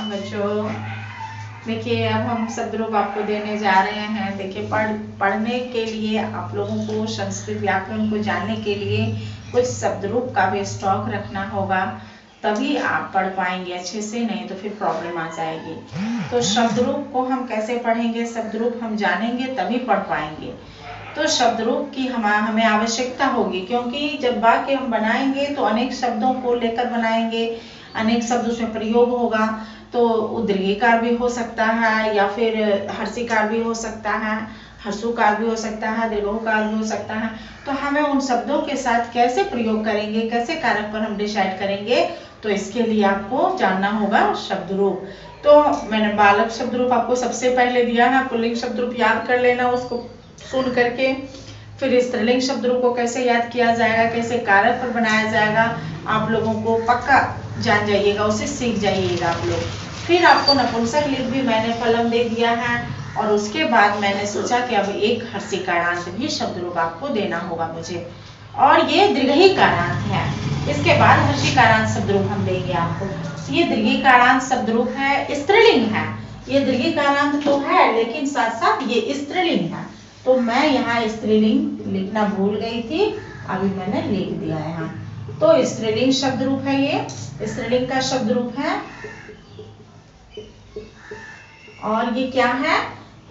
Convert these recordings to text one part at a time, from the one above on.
बच्चों, देखिए अब हम शब्द रूप आपको देने जा रहे हैं। देखिए पढ़ने के लिए आप लोगों को संस्कृत व्याकरण को जानने के लिए कुछ शब्द रूप का भी स्टॉक रखना होगा, तभी आप पढ़ पाएंगे अच्छे से, नहीं तो फिर प्रॉब्लम आ जाएगी। तो शब्द रूप को हम कैसे पढ़ेंगे, शब्द रूप हम जानेंगे तभी पढ़ पाएंगे। तो शब्द रूप की हमें आवश्यकता होगी, क्योंकि जब वाक्य हम बनाएंगे तो अनेक शब्दों को लेकर बनाएंगे, अनेक शब्द उसमें प्रयोग होगा। तो दीर्घिकार भी हो सकता है या फिर हर्षिकार भी हो सकता है, हर्षुकार भी हो सकता है, दीर्घकार भी हो सकता है। तो हमें उन शब्दों के साथ कैसे प्रयोग करेंगे, कैसे कारक पर हम डिसाइड करेंगे, तो इसके लिए आपको जानना होगा शब्द रूप। तो मैंने बालक शब्द रूप आपको सबसे पहले दिया है, पुल्लिंग शब्द रूप याद कर लेना उसको सुन करके। फिर स्त्रीलिंग शब्द रूप को कैसे याद किया जाएगा, कैसे कारक पर बनाया जाएगा, आप लोगों को पक्का जान जाइएगा, उसे सीख जाइएगा आप लोग। फिर आपको नपुंसक लिंग भी मैंने फलन दे दिया है, और उसके बाद मैंने सोचा कि अब एक हर्षिकारांत भी शब्द रूप आपको देना होगा मुझे, और ये दीर्घिकारांत है। इसके बाद हर्षिकारांत शब्द रूप हम देंगे आपको। ये दीर्घिकारांत शब्द रूप है, स्त्रीलिंग है। ये दीर्घिकारांत तो है लेकिन साथ साथ ये स्त्रीलिंग है, तो मैं यहाँ स्त्रीलिंग लिखना भूल गई थी, अभी मैंने लिख दिया है यहाँ। तो स्त्रीलिंग शब्द रूप है, ये स्त्रीलिंग का शब्द रूप है। और ये क्या है,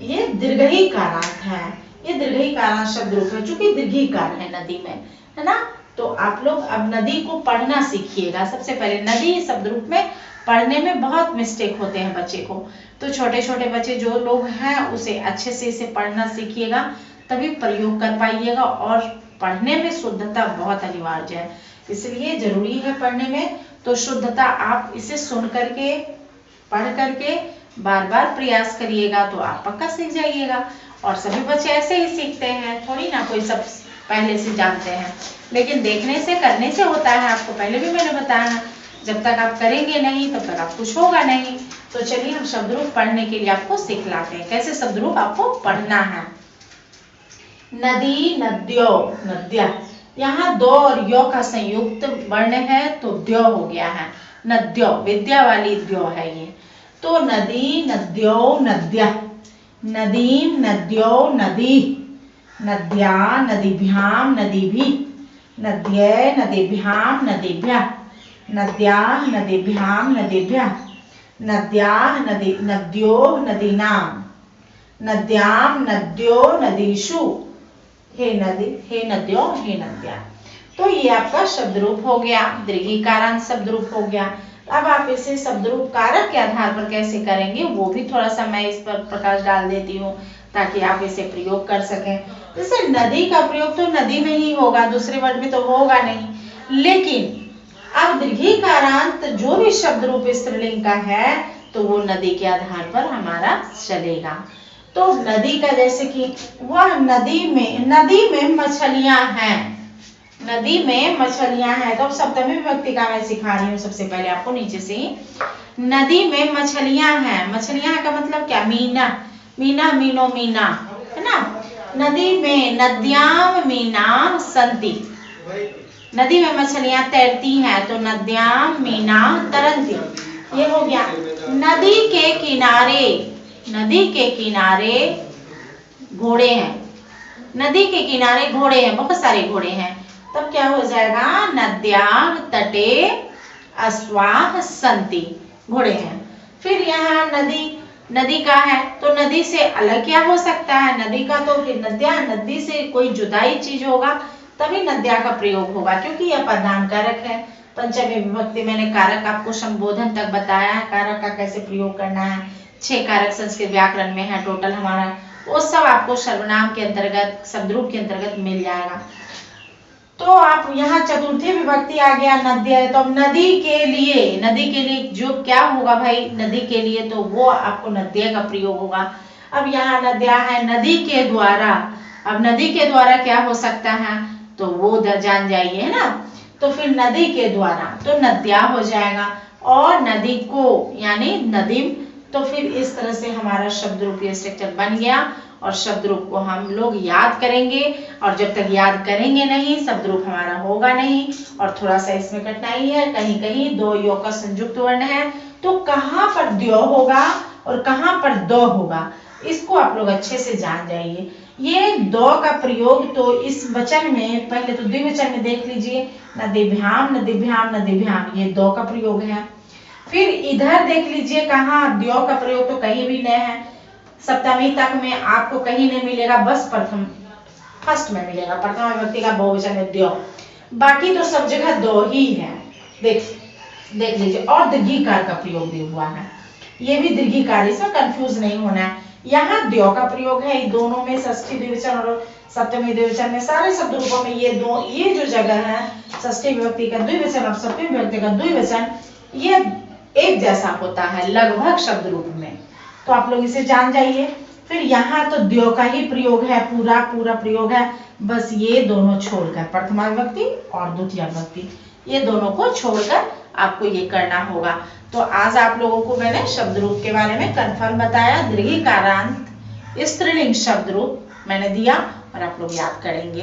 ये दीर्घिकारांत है। ये दीर्घिकारांत शब्द रूप है, चूंकि दीर्घिकार है नदी में, है ना। तो आप लोग अब नदी को पढ़ना सीखिएगा। सबसे पहले नदी शब्द रूप में पढ़ने में बहुत मिस्टेक होते हैं बच्चे को, तो छोटे छोटे बच्चे जो लोग हैं उसे अच्छे से इसे पढ़ना सीखिएगा, तभी प्रयोग कर पाइएगा। और पढ़ने में शुद्धता बहुत अनिवार्य है, इसलिए जरूरी है पढ़ने में। तो शुद्धता आप इसे सुन करके, पढ़ करके बार बार प्रयास करिएगा, तो आप पक्का सीख जाइएगा। और सभी बच्चे ऐसे ही सीखते हैं, थोड़ी ना कोई सब पहले से जानते हैं, लेकिन देखने से करने से होता है। आपको पहले भी मैंने बताया, जब तक आप करेंगे नहीं तब तक आप कुछ होगा नहीं। तो चलिए हम शब्द रूप पढ़ने के लिए आपको सिखलाते हैं, कैसे शब्द रूप आपको पढ़ना है। नदी, नद्यो, नद्या, यहाँ दो और यो का संयुक्त वर्ण है तो द्यो हो गया है। नद्यो विद्या वाली द्यो है ये। तो नदी, नद्यो, नद्या, नदीम, नद्यो, नदी, नद्या, नदीभ्याम, नदीभिः, नद्ये, नदीभ्याम, नदीभ्यः, नद्याः, नदीभ्याम, नदीभ्यः, नद्याः, नद्यो, नदीनां, नद्यां, नद्यो, नदीषु, हे नदी, हे नद्यो, हे नद्या। तो ये आपका शब्द रूप हो गया, दीर्घिकारांत शब्द रूप हो गया। अब आप इसे शब्द रूप कारक के आधार पर कैसे करेंगे, वो भी थोड़ा सा मैं इस पर प्रकाश डाल देती हूँ, ताकि आप इसे प्रयोग कर सकें। जैसे नदी का प्रयोग तो नदी में ही होगा, दूसरे वर्ड में तो होगा नहीं। लेकिन अब दीर्घिकारांत जो भी शब्द रूप स्त्रीलिंग का है, तो वो नदी के आधार पर हमारा चलेगा। तो नदी का, जैसे कि वह नदी में मछलियां हैं, नदी में मछलियां हैं। तो अब सप्तमी विभक्ति का मैं सिखा रही हूँ सबसे पहले आपको नीचे से। नदी में मछलियां हैं, मछलियां का मतलब क्या, मीना, मीना, मीनो, मीना, है ना। नदी में, नद्याम मीना सन्ति, नदी में मछलियां तैरती हैं, तो नद्याम मीना तरन्ति, ये हो गया। नदी के किनारे, नदी के किनारे घोड़े हैं, नदी के किनारे घोड़े हैं, बहुत सारे घोड़े हैं, तब क्या हो जाएगा, नद्याः तटे अश्वाः सन्ति, घोड़े हैं। फिर यहाँ नदी, नदी का है तो नदी से अलग क्या हो सकता है, नदी का तो फिर नद्या, नदी से कोई जुदाई चीज होगा तभी नद्या का प्रयोग होगा, क्योंकि यह पदनाम कारक है। पंचमी विभक्ति मैंने कारक आपको संबोधन तक बताया है, कारक का कैसे प्रयोग करना है। 6 कारक संस्कृत व्याकरण में है टोटल हमारा, वो सब आपको सर्वनाम के अंतर्गत, शब्द रूप के अंतर्गत मिल जाएगा। तो आप यहाँ चतुर्थी विभक्ति आ गया नद्या, तो अब नदी के लिए जो क्या होगा भाई, नदी के लिए तो वो आपको नद्या का प्रयोग होगा। अब यहाँ नद्या है, नदी के द्वारा, अब नदी के द्वारा क्या हो सकता है, तो वो जान जाइए, है ना। तो फिर नदी के द्वारा तो नद्या हो जाएगा, और नदी को यानी नदीम। तो फिर इस तरह से हमारा शब्द रूपीय स्ट्रक्चर बन गया, और शब्द रूप को हम लोग याद करेंगे, और जब तक याद करेंगे नहीं शब्द रूप हमारा होगा नहीं। और थोड़ा सा इसमें कठिनाई है, कहीं कहीं 2 यो का संयुक्त वर्ण है, तो कहाँ पर द्यो होगा और कहाँ पर दो होगा, इसको आप लोग अच्छे से जान जाइए। ये दो का प्रयोग तो इस वचन में, पहले तो द्विवचन में देख लीजिए, नदीभ्याम नदीभ्याम नदीभ्याम, ये दो का प्रयोग है। फिर इधर देख लीजिए कहाँ द्यो का प्रयोग तो कहीं भी नहीं है, सप्तमी तक में आपको कहीं नहीं मिलेगा, बस फर्स्ट में मिलेगा, प्रथमा विभक्ति का बहुवचन में द्यो, बाकी तो सब जगह दो ही है। देख लीजिए। और दीर्घिकार का प्रयोग भी हुआ है, ये भी दीर्घिकार, इसमें कंफ्यूज नहीं होना है। यहाँ द्यो का प्रयोग है, दोनों में षष्ठी द्विवचन और सप्तमी द्विवचन में, सारे शब्द रूपों में ये जो जगह है, षष्ठी विभक्ति का द्विवचन और सप्तमी विभक्ति का द्विवचन, ये एक जैसा होता है लगभग शब्द रूप में, तो आप लोग इसे जान जाइए। फिर यहाँ तो द्यो का ही प्रयोग है, पूरा प्रयोग है, बस ये दोनों छोड़कर, प्रथमा विभक्ति और द्वितीय विभक्ति, ये दोनों को छोड़कर आपको ये करना होगा। तो आज आप लोगों को मैंने शब्द रूप के बारे में कंफर्म बताया, दीर्घिकारांत स्त्रीलिंग शब्द रूप मैंने दिया और आप लोग याद करेंगे।